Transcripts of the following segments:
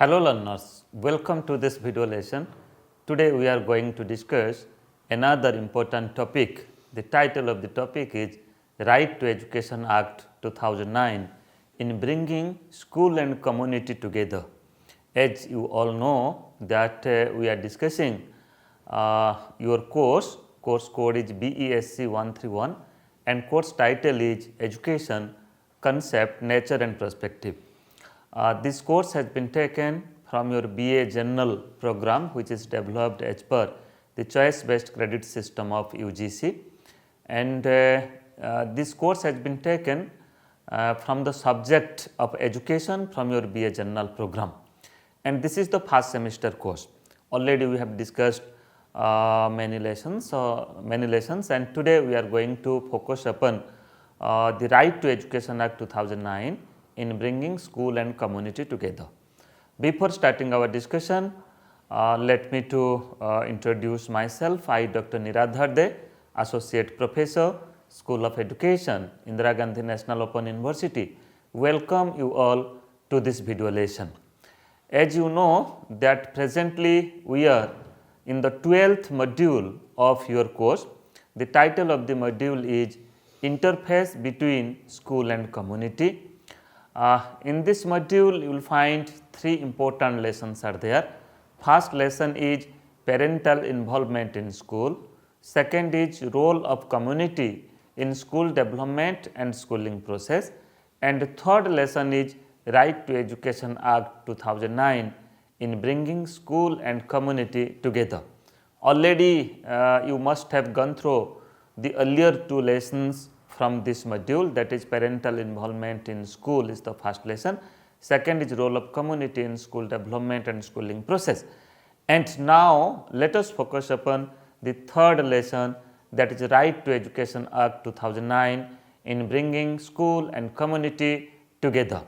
Hello learners, welcome to this video lesson. Today we are going to discuss another important topic. The title of the topic is Right to Education Act 2009 in bringing school and community together. As you all know that we are discussing your course code is BESC 131 and course title is Education, Concept, Nature and Perspective. This course has been taken from your BA General program, which is developed as per the choice based credit system of UGC, and this course has been taken from the subject of education from your BA General program, and this is the first semester course. Already we have discussed many lessons and today we are going to focus upon the Right to Education Act 2009 in bringing school and community together. Before starting our discussion, let me to introduce myself. I Dr. Niradhar, Associate Professor, School of Education, Indira Gandhi National Open University. Welcome you all to this video lesson. As you know that presently we are in the 12th module of your course. The title of the module is Interface between School and Community. In this module, you will find three important lessons are there. First lesson is parental involvement in school. Second is role of community in school development and schooling process. And the third lesson is Right to Education Act 2009 in bringing school and community together. Already you must have gone through the earlier two lessons from this module, that is parental involvement in school is the first lesson, second is role of community in school development and schooling process. And now let us focus upon the third lesson, that is Right to Education Act 2009 in bringing school and community together.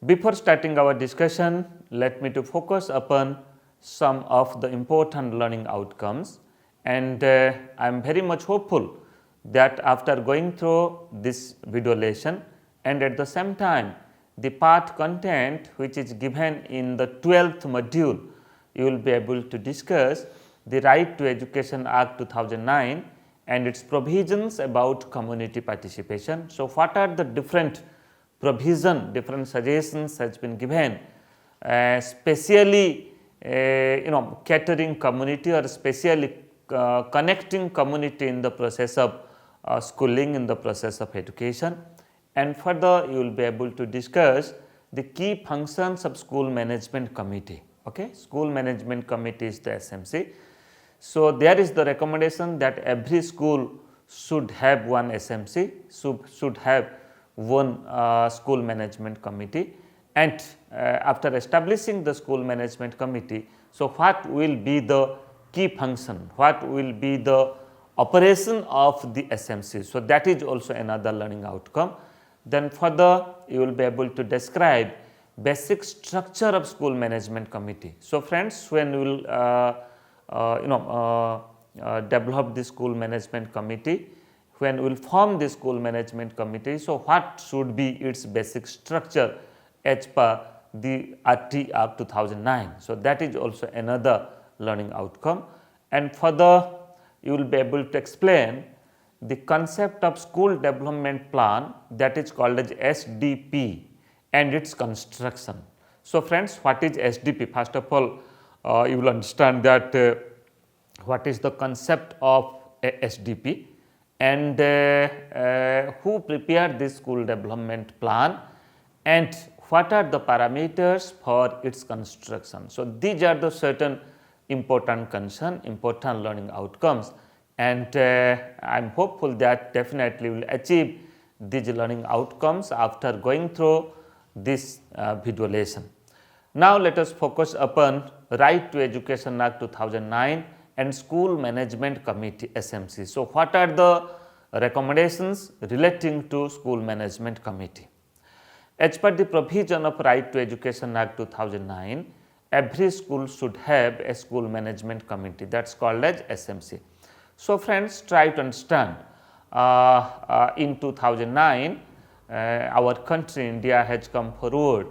Before starting our discussion, let me to focus upon some of the important learning outcomes, and I am very much hopeful that after going through this video lesson and at the same time the part content which is given in the 12th module, you will be able to discuss the Right to Education Act 2009 and its provisions about community participation. So, what are the different provision, different suggestions has been given, specially catering community or specially connecting community in the process of schooling, in the process of education, and further you will be able to discuss the key functions of school management committee. Okay, school management committee is the SMC. So, there is the recommendation that every school should have one SMC, should have one school management committee, and after establishing the school management committee, so what will be the key function, what will be the operation of the SMC. So, that is also another learning outcome. Then further you will be able to describe basic structure of school management committee. So, friends, when we will develop the school management committee, when we will form the school management committee, so what should be its basic structure as per the RT Act 2009. So, that is also another learning outcome, and further you will be able to explain the concept of school development plan, that is called as SDP, and its construction. So, friends, what is SDP? First of all, you will understand that what is the concept of a SDP and who prepared this school development plan and what are the parameters for its construction. So, these are the certain important concern, important learning outcomes, and I am hopeful that definitely will achieve these learning outcomes after going through this video lesson. Now, let us focus upon Right to Education Act 2009 and School Management Committee SMC. So, what are the recommendations relating to School Management Committee? As per the provision of Right to Education Act 2009, every school should have a school management committee, that is called as SMC. So, friends, try to understand in 2009 our country India has come forward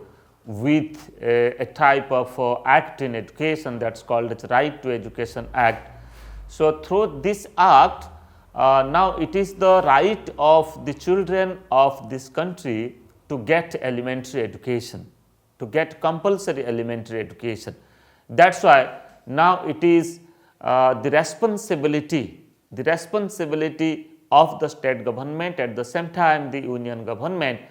with a type of act in education that is called as Right to Education Act. So, through this act, now it is the right of the children of this country to get elementary education, to get compulsory elementary education. That is why now it is the responsibility of the state government, at the same time the union government,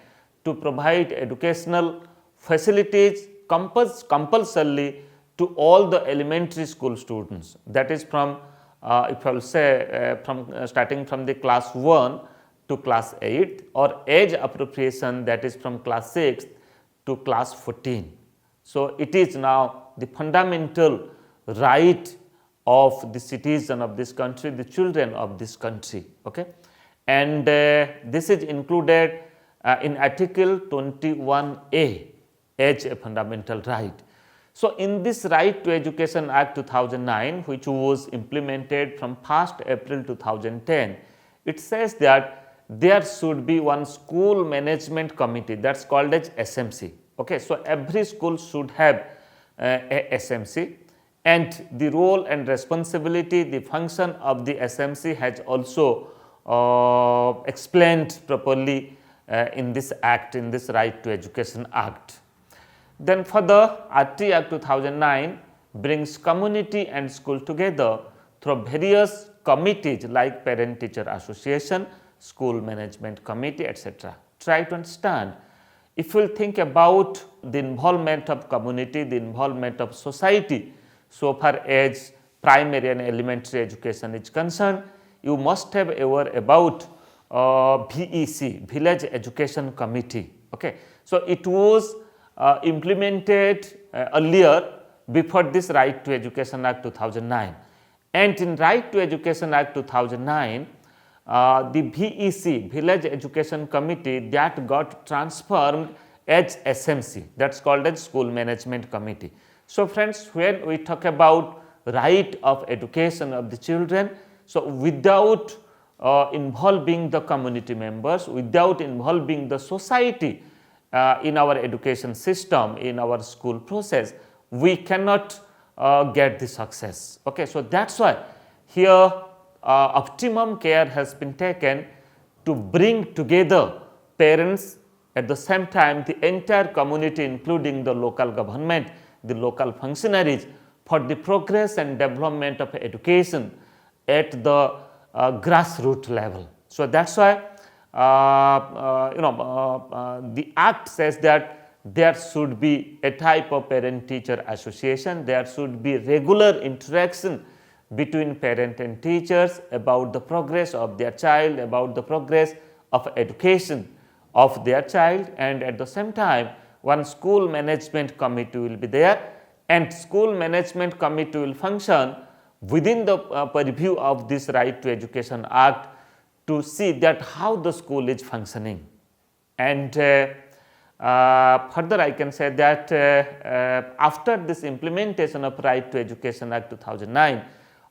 to provide educational facilities compulsorily to all the elementary school students. That is from if I will say starting from the class 1 to class 8, or age appropriation, that is from class 6 to class 14. So, it is now the fundamental right of the citizen of this country, the children of this country. Okay? And this is included in article 21A as a fundamental right. So, in this Right to Education Act 2009, which was implemented from 1st April 2010, it says that there should be one school management committee, that is called as SMC. Okay. So, every school should have a SMC, and the role and responsibility, the function of the SMC has also explained properly in this act, in this Right to Education Act. Then further, RT Act 2009 brings community and school together through various committees like Parent Teacher Association, School Management Committee, etc. Try to understand, if you will think about the involvement of community, the involvement of society, so far as primary and elementary education is concerned, you must have aware about VEC, Village Education Committee. Okay. So, it was implemented earlier before this Right to Education Act 2009, and in Right to Education Act 2009, the VEC, Village Education Committee, that got transformed as SMC, that is called as School Management Committee. So, friends, when we talk about right of education of the children, so without involving the community members, without involving the society in our education system, in our school process, we cannot get the success. Okay. So, that is why here optimum care has been taken to bring together parents, at the same time the entire community, including the local government, the local functionaries, for the progress and development of education at the grassroots level. So, that is why the act says that there should be a type of parent teacher association, there should be regular interaction between parent and teachers about the progress of their child, about the progress of education of their child, and at the same time one school management committee will be there, and school management committee will function within the purview of this Right to Education Act to see that how the school is functioning. And further I can say that after this implementation of Right to Education Act 2009,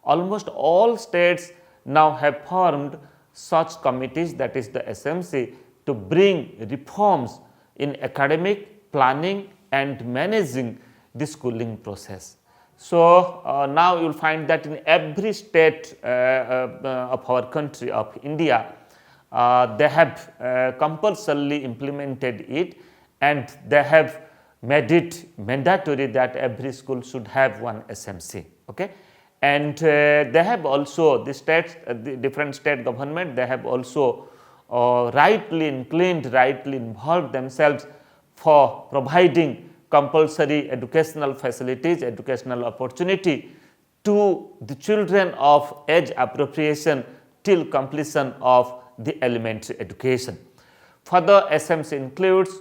almost all states now have formed such committees, that is the SMC, to bring reforms in academic, planning and managing the schooling process. So, now you will find that in every state of our country of India, they have compulsorily implemented it, and they have made it mandatory that every school should have one SMC. Okay. And they have also, the states, the different state government, they have also rightly inclined, rightly involved themselves for providing compulsory educational facilities, educational opportunity to the children of age appropriation till completion of the elementary education. Further, SMC includes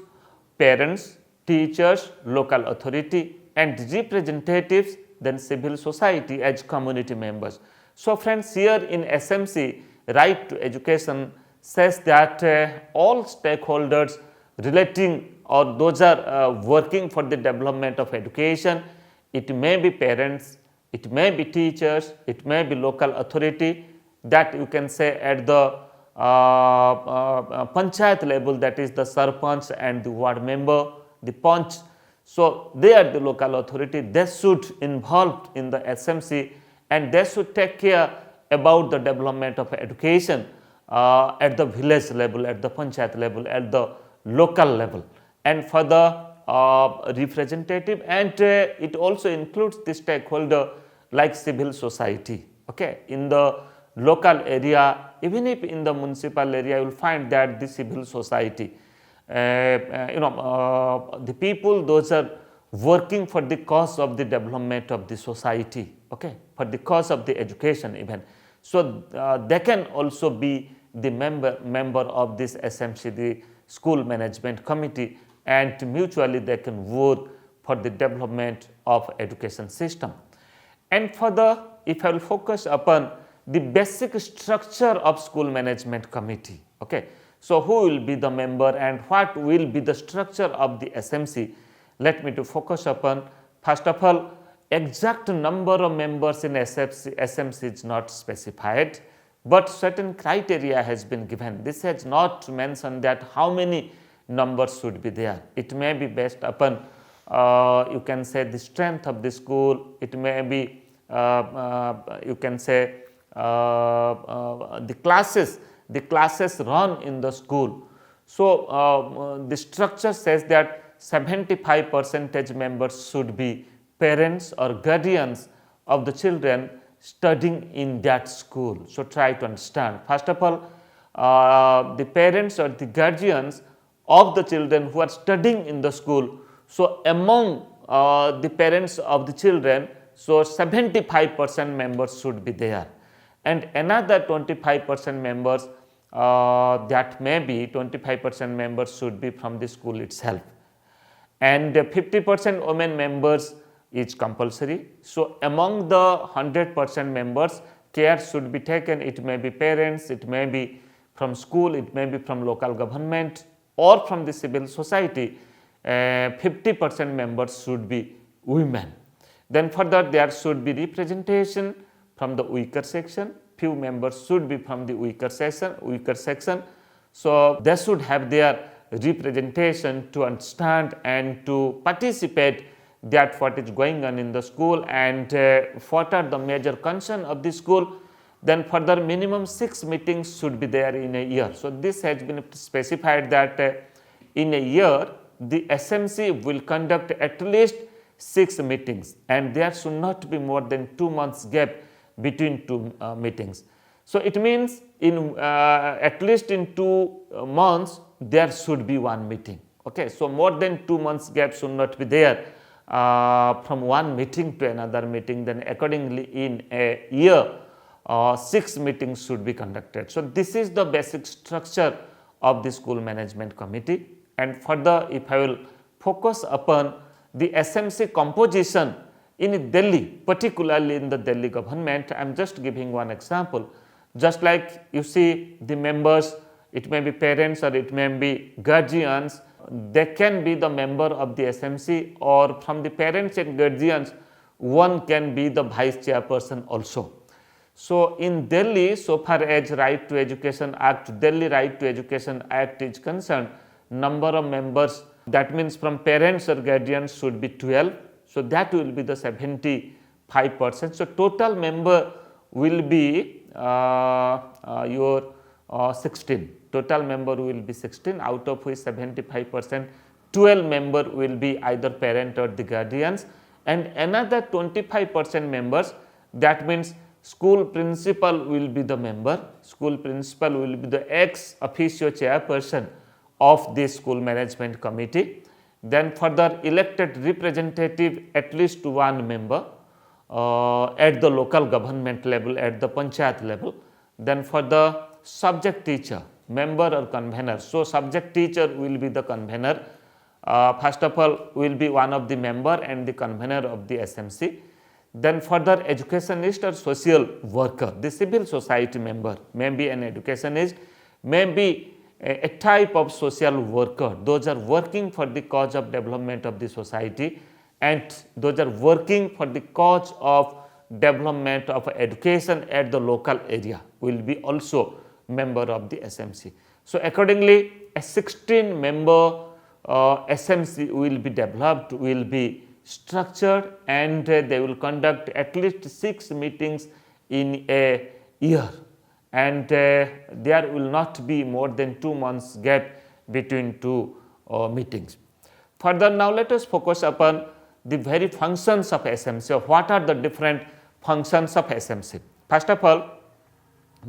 parents, teachers, local authority and representatives, then civil society as community members. So, friends, here in SMC, Right to Education says that all stakeholders relating or those are working for the development of education, it may be parents, it may be teachers, it may be local authority, that you can say at the panchayat level, that is the sarpanch and the ward member, the panch, So, they are the local authority, they should involved in the SMC and they should take care about the development of education at the village level, at the panchayat level, at the local level. And for the representative, and it also includes the stakeholder like civil society. Okay, in the local area, even if in the municipal area, you will find that the civil society, the people, those are working for the cause of the development of the society, okay, for the cause of the education even. So, they can also be the member of this SMC, the school management committee, and mutually they can work for the development of education system. And further, if I will focus upon the basic structure of school management committee, okay. So, who will be the member and what will be the structure of the SMC? Let me to focus upon, first of all, exact number of members in SMC is not specified, but certain criteria has been given. This has not mentioned that how many numbers should be there. It may be based upon you can say the strength of the school, it may be you can say the classes run in the school. So, the structure says that 75% members should be parents or guardians of the children studying in that school. So, try to understand. First of all, the parents or the guardians of the children who are studying in the school. So, among the parents of the children, so 75% members should be there, and another 25% members that may be 25% members should be from the school itself, and 50% women members is compulsory. So, among the 100% members, care should be taken. It may be parents, it may be from school, it may be from local government or from the civil society. 50% members should be women. Then further, there should be representation from the weaker section. Few members should be from the weaker section. So, they should have their representation to understand and to participate that what is going on in the school and what are the major concern of the school. Then further, minimum 6 meetings should be there in a year. So, this has been specified that in a year the SMC will conduct at least 6 meetings, and there should not be more than 2 months gap between two meetings. So, it means in at least in 2 months there should be one meeting. Okay. So, more than 2 months gap should not be there from one meeting to another meeting. Then accordingly in a year 6 meetings should be conducted. So, this is the basic structure of the school management committee. And further, if I will focus upon the SMC composition in Delhi, particularly in the Delhi government, I am just giving one example. Just like you see the members, it may be parents or it may be guardians, they can be the member of the SMC, or from the parents and guardians, one can be the vice chairperson also. So, in Delhi, so far as Right to Education Act, Delhi Right to Education Act is concerned, number of members, that means from parents or guardians should be 12. So, that will be the 75%. So, total member will be your 16. Total member will be 16, out of which 75%, 12 member will be either parent or the guardians, and another 25% members, that means school principal will be the member, school principal will be the ex officio chairperson of the school management committee. Then further, elected representative at least one member at the local government level, at the panchayat level. Then for the subject teacher, member or convener. So, subject teacher will be the convener. First of all, will be one of the member and the convener of the SMC. Then further, educationist or social worker, the civil society member may be an educationist, may be a type of social worker. Those are working for the cause of development of the society, and those are working for the cause of development of education at the local area, will be also member of the SMC. So, accordingly a 16 member SMC will be developed, will be structured, and they will conduct at least 6 meetings in a year, and there will not be more than 2 months gap between two meetings. Further, now let us focus upon the very functions of SMC, or what are the different functions of SMC. First of all,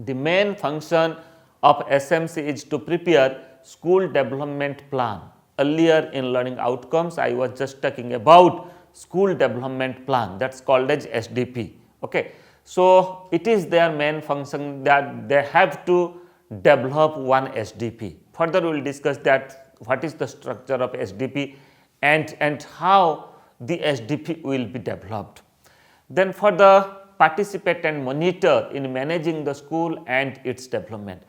the main function of SMC is to prepare school development plan. Earlier in learning outcomes, I was just talking about school development plan, that is called as SDP. Okay. So, it is their main function that they have to develop one SDP. Further, we will discuss that what is the structure of SDP and how the SDP will be developed. Then further, participate and monitor in managing the school and its development.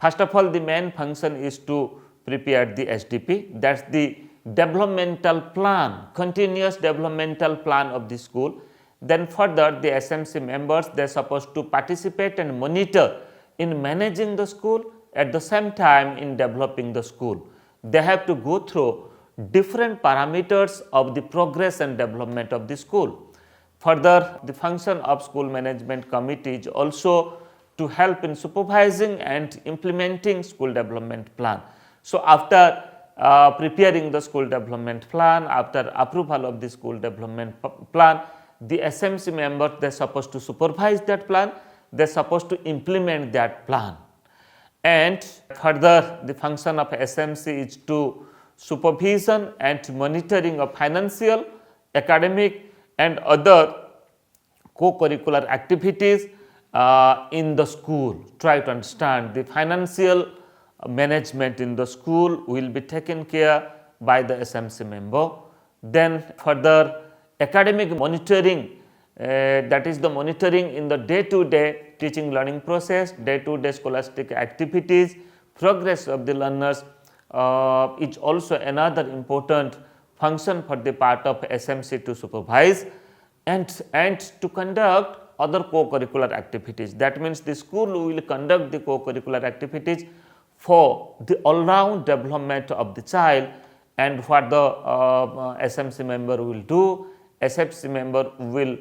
First of all, the main function is to prepare the SDP, that is the developmental plan, continuous developmental plan of the school. Then further, the SMC members, they are supposed to participate and monitor in managing the school, at the same time in developing the school. They have to go through different parameters of the progress and development of the school. Further, the function of school management committee is also to help in supervising and implementing school development plan. So, after preparing the school development plan, after approval of the school development plan, the SMC members, they are supposed to supervise that plan, they are supposed to implement that plan. And further, the function of SMC is to supervision and monitoring of financial, academic and other co-curricular activities in the school. Try to understand the financial management in the school will be taken care by the SMC member. Then further, academic monitoring, that is the monitoring in the day-to-day teaching learning process, day-to-day scholastic activities, progress of the learners is also another important function for the part of SMC to supervise and to conduct other co-curricular activities. That means the school will conduct the co-curricular activities for the all-round development of the child, and what the SMC member will do, SMC member will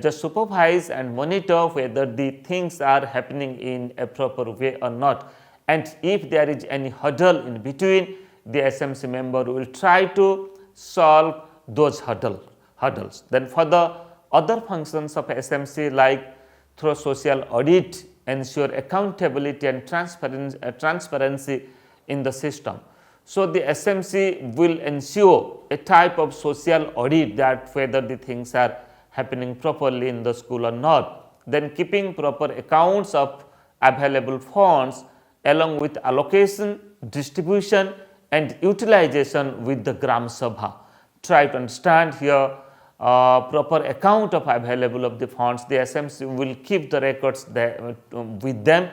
just supervise and monitor whether the things are happening in a proper way or not, and if there is any hurdle in between, the SMC member will try to solve those hurdles. Then for the other functions of SMC, like through social audit, ensure accountability and transparency in the system. So, the SMC will ensure a type of social audit, that whether the things are happening properly in the school or not. Then keeping proper accounts of available funds along with allocation, distribution and utilization with the Gram Sabha. Try to understand here proper account of available of the funds. The SMC will keep the records there, with them,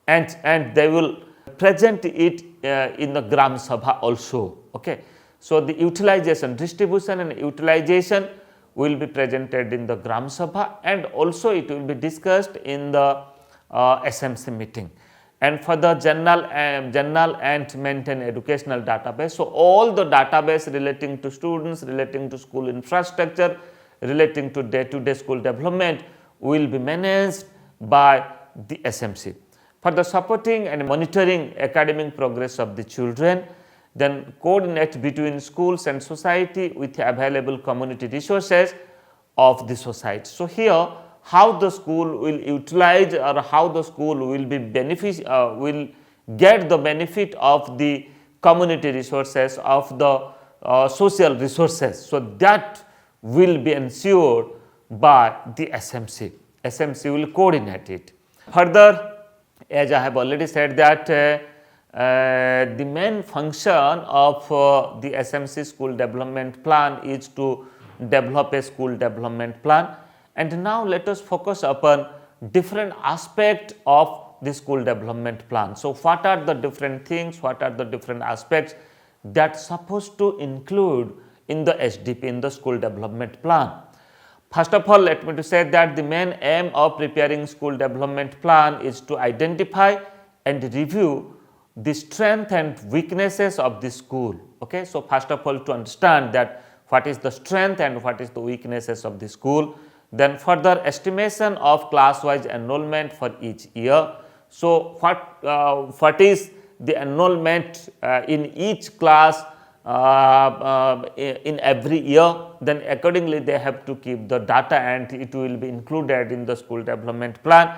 and they will present it in the Gram Sabha also. Okay. So, the utilization, distribution and utilization will be presented in the Gram Sabha, and also it will be discussed in the SMC meeting. And for the general and maintain educational database. So, all the database relating to students, relating to school infrastructure, relating to day-to-day school development will be managed by the SMC. For the supporting and monitoring academic progress of the children, then coordinate between schools and society with available community resources of the society. So, here how the school will utilize, or how the school will be will get the benefit of the community resources, of the social resources. So, that will be ensured by the SMC. SMC will coordinate it. Further, as I have already said that the main function of the SMC school development plan is to develop a school development plan. And now let us focus upon different aspects of the school development plan. So, what are the different things, what are the different aspects that are supposed to include in the SDP, in the school development plan? First of all, let me to say that the main aim of preparing school development plan is to identify and review the strengths and weaknesses of the school. Okay. So, first of all, to understand that what is the strength and what is the weaknesses of the school. Then further estimation of class wise enrollment for each year. So, what is the enrollment in each class in every year, then accordingly they have to keep the data and it will be included in the school development plan.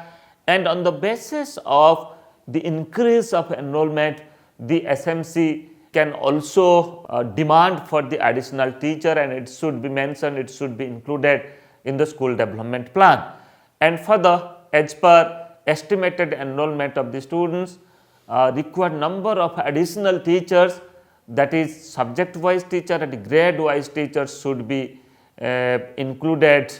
And on the basis of the increase of enrollment, the SMC can also demand for the additional teacher, and it should be mentioned, it should be included in the school development plan. And further, as per estimated enrollment of the students, required number of additional teachers, that is subject wise teacher and grade wise teachers should be included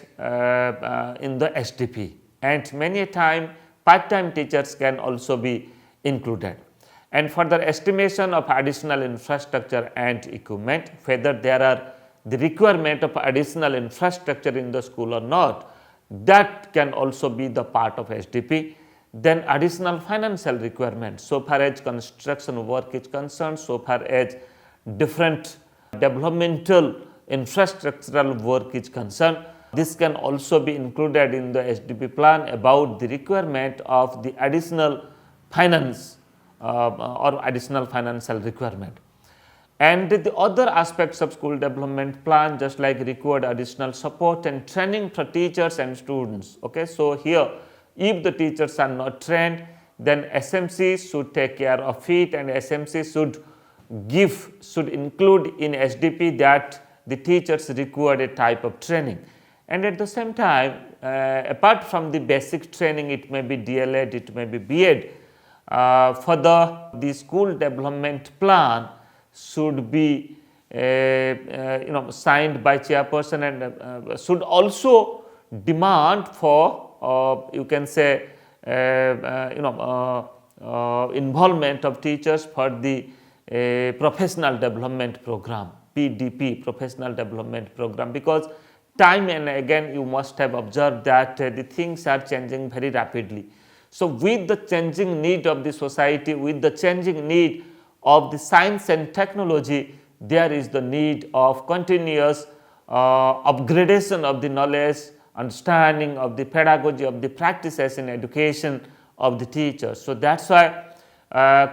in the SDP, and many a time part time teachers can also be included. And further estimation of additional infrastructure and equipment, whether there are the requirement of additional infrastructure in the school or not, that can also be the part of SDP. Then additional financial requirements, so far as construction work is concerned, so far as different developmental infrastructural work is concerned, this can also be included in the SDP plan about the requirement of the additional finance or additional financial requirement. And the other aspects of school development plan, just like required additional support and training for teachers and students. Okay. So, here if the teachers are not trained, then SMC should take care of it, and SMC should include in SDP that the teachers required a type of training. And at the same time, apart from the basic training, it may be DLED, it may be BEd, for the school development plan should be signed by chairperson, and should also demand for you can say involvement of teachers for the professional development program, PDP, professional development program, because time and again you must have observed that the things are changing very rapidly. So, with the changing need of the society, with the changing need of the science and technology, there is the need of continuous upgradation of the knowledge, understanding of the pedagogy, of the practices in education of the teachers. So, that is why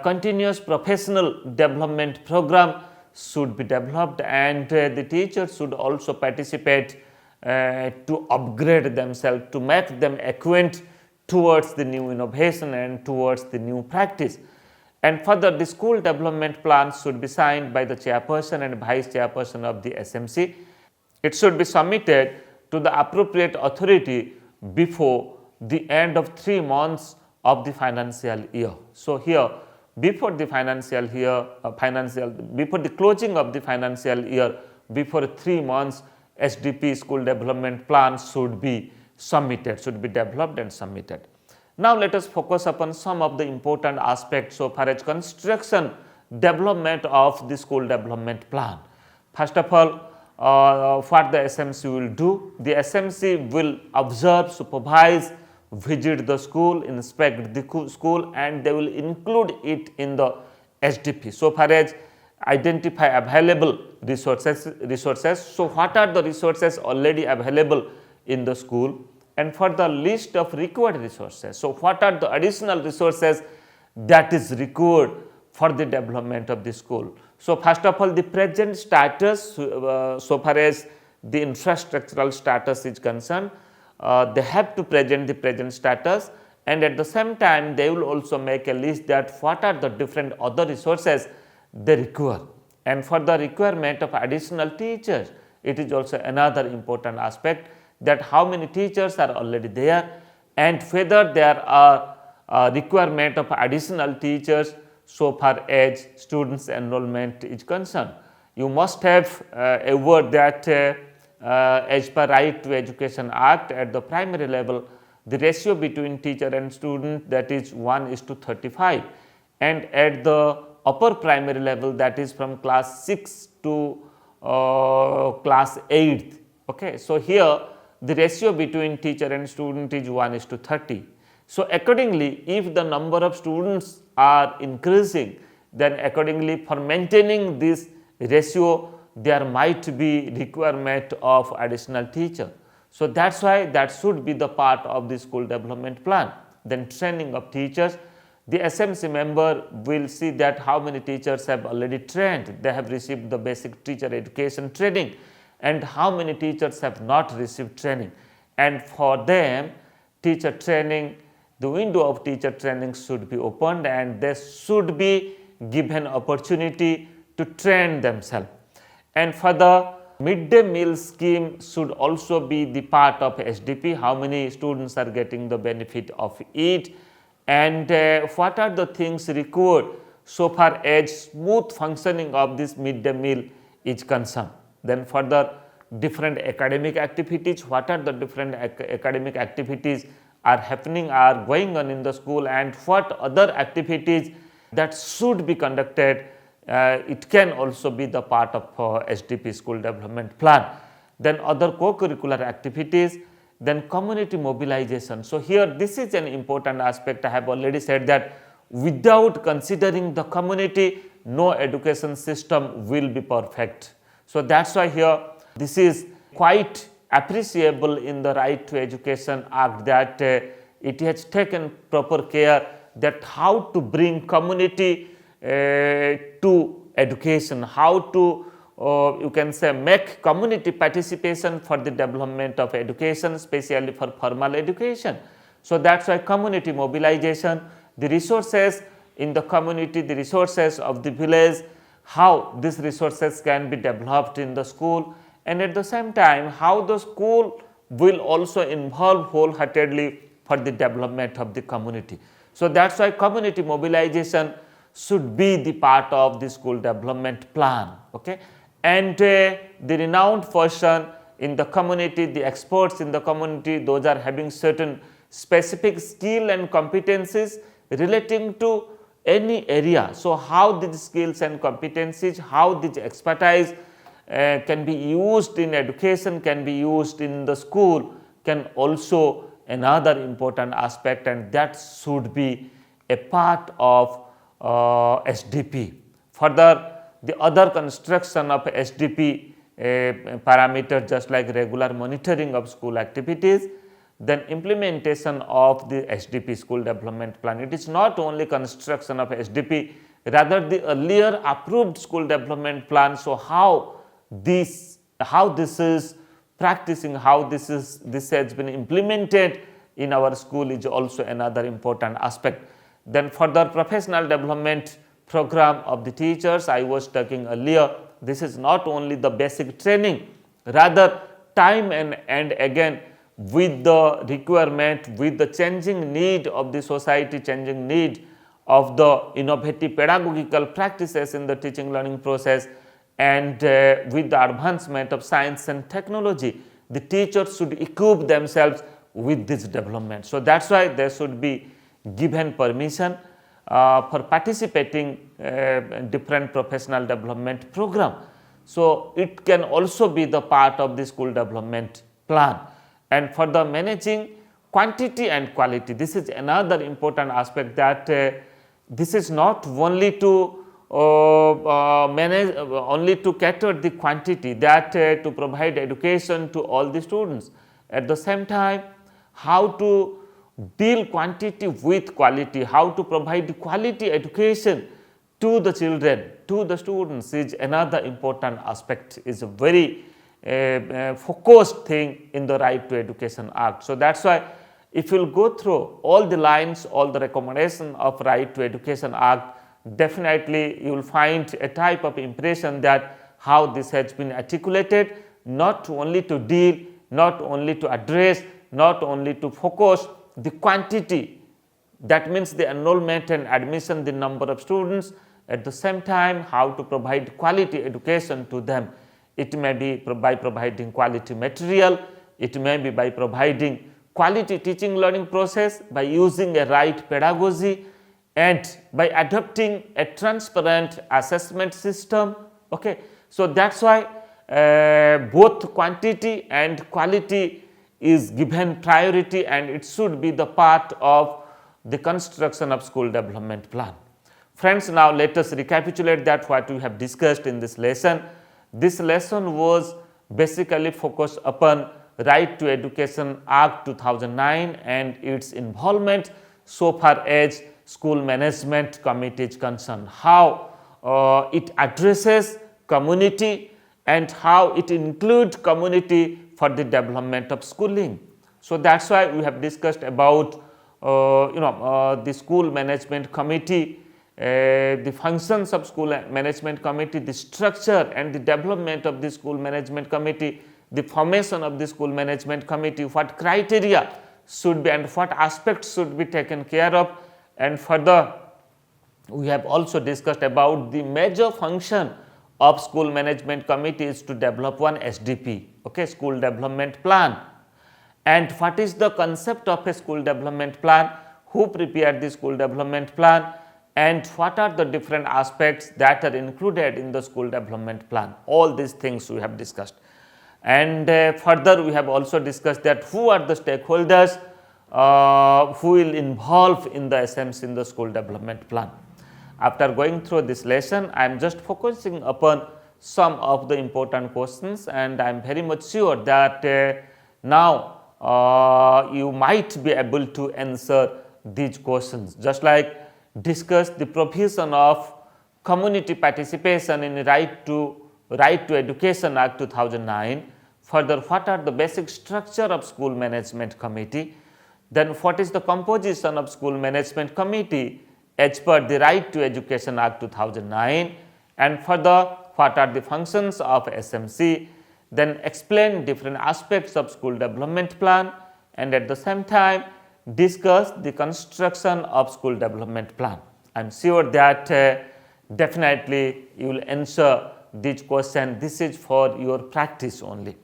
continuous professional development program should be developed, and the teachers should also participate to upgrade themselves, to make them acquaint towards the new innovation and towards the new practice. And further, the school development plan should be signed by the chairperson and vice chairperson of the SMC. It should be submitted to the appropriate authority before the end of 3 months of the financial year. So, here before the financial year, before the closing of the financial year, before 3 months, SDP school development plan should be submitted, should be developed and submitted. Now, let us focus upon some of the important aspects so far as construction development of the school development plan. First of all, what the SMC will do? The SMC will observe, supervise, visit the school, inspect the school, and they will include it in the SDP. So far as identify available resources. So, what are the resources already available in the school? And for the list of required resources. So, what are the additional resources that is required for the development of the school? So, first of all, the present status, so far as the infrastructural status is concerned, they have to present the present status, and at the same time they will also make a list that what are the different other resources they require. And for the requirement of additional teachers, it is also another important aspect, that how many teachers are already there and whether there are requirement of additional teachers so far as students enrollment is concerned. You must have aware that as per Right to Education Act, at the primary level the ratio between teacher and student, that is 1:35, and at the upper primary level, that is from class 6 to class 8th. Okay. So, here the ratio between teacher and student is 1:30. So, accordingly, if the number of students are increasing, then accordingly for maintaining this ratio, there might be requirement of additional teacher. So that's why that should be the part of the school development plan. Then training of teachers, the SMC member will see that how many teachers have already trained, they have received the basic teacher education training, and how many teachers have not received training. And for them, teacher training, the window of teacher training should be opened, and they should be given opportunity to train themselves. And for the midday meal scheme should also be the part of SDP, how many students are getting the benefit of it, and what are the things required so far as smooth functioning of this midday meal is concerned. Then further, different academic activities, what are the different academic activities are happening, are going on in the school, and what other activities that should be conducted. It can also be the part of SDP school development plan. Then other co-curricular activities, then community mobilization. So here this is an important aspect. I have already said that without considering the community, no education system will be perfect. So that's why here this is quite appreciable in the Right to Education Act that it has taken proper care that how to bring community to education, how to you can say make community participation for the development of education, especially for formal education. So that's why community mobilization, the resources in the community, the resources of the village, how these resources can be developed in the school, and at the same time how the school will also involve wholeheartedly for the development of the community. So that's why community mobilization should be the part of the school development plan. Okay? And the renowned person in the community, the experts in the community, those are having certain specific skill and competencies relating to any area. So how these skills and competencies, how this expertise can be used in education, can be used in the school, can also another important aspect, and that should be a part of SDP. Further, the other construction of SDP parameter, just like regular monitoring of school activities, then implementation of the SDP school development plan. It is not only construction of SDP, rather the earlier approved school development plan. So how this is practicing, how this has been implemented in our school is also another important aspect. Then further, professional development program of the teachers, I was talking earlier, this is not only the basic training, rather time and again with the requirement, with the changing need of the society, changing need of the innovative pedagogical practices in the teaching learning process, and with the advancement of science and technology, the teachers should equip themselves with this development. So that's why they should be given permission for participating different professional development program. So it can also be the part of the school development plan. And for the managing quantity and quality, this is another important aspect, that this is not only to manage, only to cater the quantity, that to provide education to all the students. At the same time, how to deal quantity with quality, how to provide quality education to the children, to the students is another important aspect, is a very focused thing in the Right to Education Act. So that's why if you will go through all the lines, all the recommendation of Right to Education Act, definitely you will find a type of impression that how this has been articulated, not only to deal, not only to address, not only to focus the quantity, that means the enrollment and admission, the number of students, at the same time how to provide quality education to them. It may be by providing quality material, it may be by providing quality teaching learning process, by using a right pedagogy, and by adopting a transparent assessment system. Okay. So that's why both quantity and quality is given priority, and it should be the part of the construction of school development plan. Friends, now let us recapitulate that what we have discussed in this lesson. This lesson was basically focused upon Right to Education Act 2009 and its involvement so far as school management committee is concerned, how it addresses community and how it includes community for the development of schooling. So that is why we have discussed about the school management committee, the functions of school management committee, the structure and the development of the school management committee, the formation of the school management committee, what criteria should be and what aspects should be taken care of, and further we have also discussed about the major function of school management committee is to develop one SDP, okay, school development plan. And what is the concept of a school development plan, who prepared the school development plan, and what are the different aspects that are included in the school development plan. All these things we have discussed. And further we have also discussed that who are the stakeholders who will involve in the SMC in the school development plan. After going through this lesson, I am just focusing upon some of the important questions, and I am very much sure that now you might be able to answer these questions, just like discuss the provision of community participation in Right to Education Act 2009. Further, what are the basic structure of school management committee? Then what is the composition of school management committee as per the Right to Education Act 2009? And further, what are the functions of SMC? Then explain different aspects of school development plan, and at the same time discuss the construction of school development plan. I am sure that definitely you will answer this question. This is for your practice only.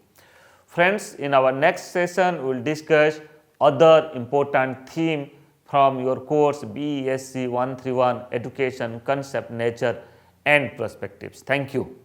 Friends, in our next session we will discuss other important theme from your course BESC 131 Education Concept, Nature and Perspectives. Thank you.